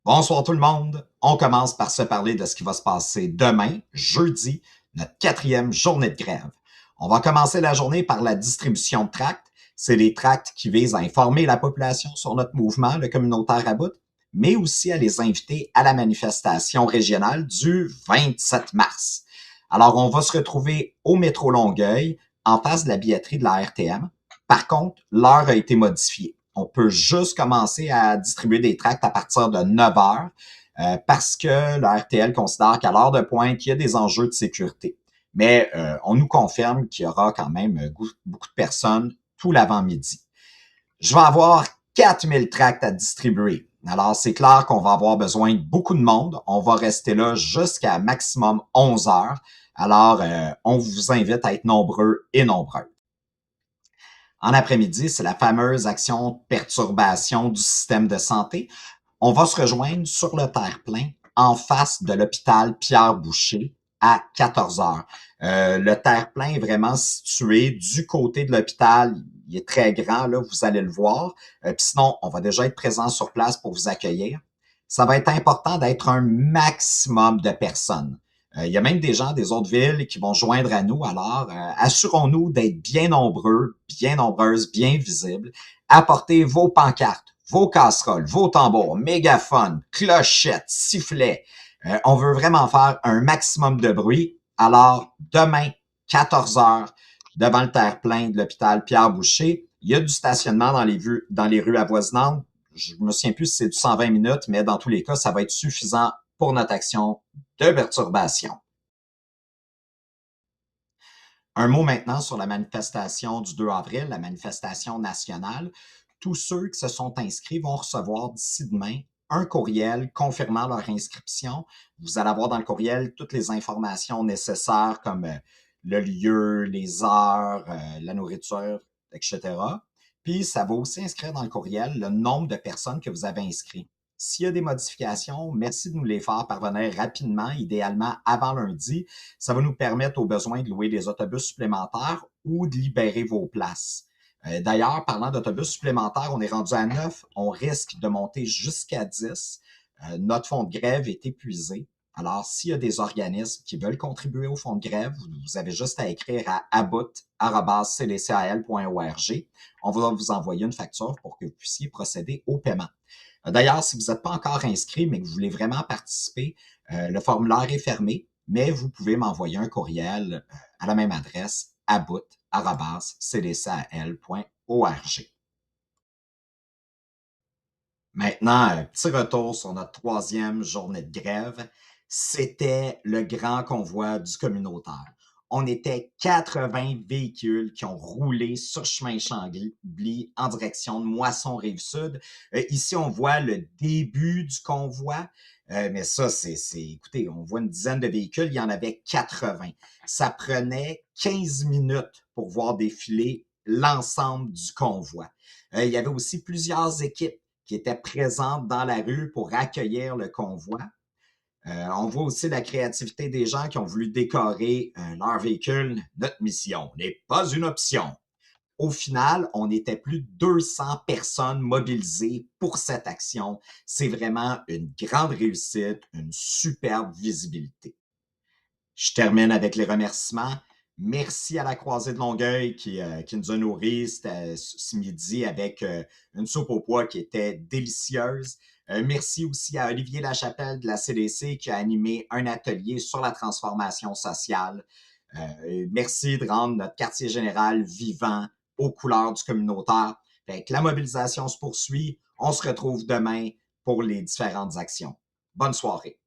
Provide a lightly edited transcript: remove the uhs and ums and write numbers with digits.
Bonsoir tout le monde. On commence par se parler de ce qui va se passer demain, jeudi, notre quatrième journée de grève. On va commencer la journée par la distribution de tracts. C'est des tracts qui visent à informer la population sur notre mouvement, le communautaire à bout, mais aussi à les inviter à la manifestation régionale du 27 mars. Alors, on va se retrouver au métro Longueuil, en face de la billetterie de la RTM. Par contre, l'heure a été modifiée. On peut juste commencer à distribuer des tracts à partir de 9 heures parce que la RTL considère qu'à l'heure de pointe, il y a des enjeux de sécurité. Mais on nous confirme qu'il y aura quand même beaucoup de personnes tout l'avant-midi. Je vais avoir 4000 tracts à distribuer. Alors, c'est clair qu'on va avoir besoin de beaucoup de monde. On va rester là jusqu'à maximum 11 heures. Alors, on vous invite à être nombreux et nombreux. En après-midi, c'est la fameuse action de perturbation du système de santé. On va se rejoindre sur le terre-plein en face de l'hôpital Pierre-Boucher à 14 heures. Le terre-plein est vraiment situé du côté de l'hôpital. Il est très grand, là, vous allez le voir. Puis sinon, on va déjà être présent sur place pour vous accueillir. Ça va être important d'être un maximum de personnes. Il y a même des gens des autres villes qui vont joindre à nous. Alors, assurons-nous d'être bien nombreux, bien nombreuses, bien visibles. Apportez vos pancartes, vos casseroles, vos tambours, mégaphones, clochettes, sifflets. On veut vraiment faire un maximum de bruit. Alors, demain, 14 heures, devant le terre-plein de l'hôpital Pierre-Boucher, il y a du stationnement dans les rues avoisinantes. Je me souviens plus si c'est du 120 minutes, mais dans tous les cas, ça va être suffisant pour notre action de perturbation. Un mot maintenant sur la manifestation du 2 avril, la manifestation nationale. Tous ceux qui se sont inscrits vont recevoir d'ici demain un courriel confirmant leur inscription. Vous allez avoir dans le courriel toutes les informations nécessaires comme le lieu, les heures, la nourriture, etc. Puis, ça va aussi inscrire dans le courriel le nombre de personnes que vous avez inscrites. S'il y a des modifications, merci de nous les faire parvenir rapidement, idéalement avant lundi. Ça va nous permettre au besoin de louer des autobus supplémentaires ou de libérer vos places. D'ailleurs, parlant d'autobus supplémentaires, on est rendu à 9. On risque de monter jusqu'à 10. Notre fonds de grève est épuisé. Alors, s'il y a des organismes qui veulent contribuer au fonds de grève, vous avez juste à écrire à about@cdcal.org. On va vous envoyer une facture pour que vous puissiez procéder au paiement. D'ailleurs, si vous n'êtes pas encore inscrit, mais que vous voulez vraiment participer, le formulaire est fermé, mais vous pouvez m'envoyer un courriel à la même adresse, about@cdcal.org. Maintenant, petit retour sur notre troisième journée de grève. C'était le grand convoi du communautaire. On était 80 véhicules qui ont roulé sur chemin Chambly en direction de Moisson-Rive-Sud. Ici, on voit le début du convoi, mais ça, écoutez, on voit une dizaine de véhicules, il y en avait 80. Ça prenait 15 minutes pour voir défiler l'ensemble du convoi. Il y avait aussi plusieurs équipes qui étaient présentes dans la rue pour accueillir le convoi. On voit aussi la créativité des gens qui ont voulu décorer leur véhicule. Notre mission n'est pas une option. Au final, on était plus de 200 personnes mobilisées pour cette action. C'est vraiment une grande réussite, une superbe visibilité. Je termine avec les remerciements. Merci à la Croisée de Longueuil qui nous a nourris ce midi avec une soupe au pois qui était délicieuse. Merci aussi à Olivier Lachapelle de la CDC qui a animé un atelier sur la transformation sociale. Merci de rendre notre quartier général vivant aux couleurs du communautaire. Fait que la mobilisation se poursuit. On se retrouve demain pour les différentes actions. Bonne soirée.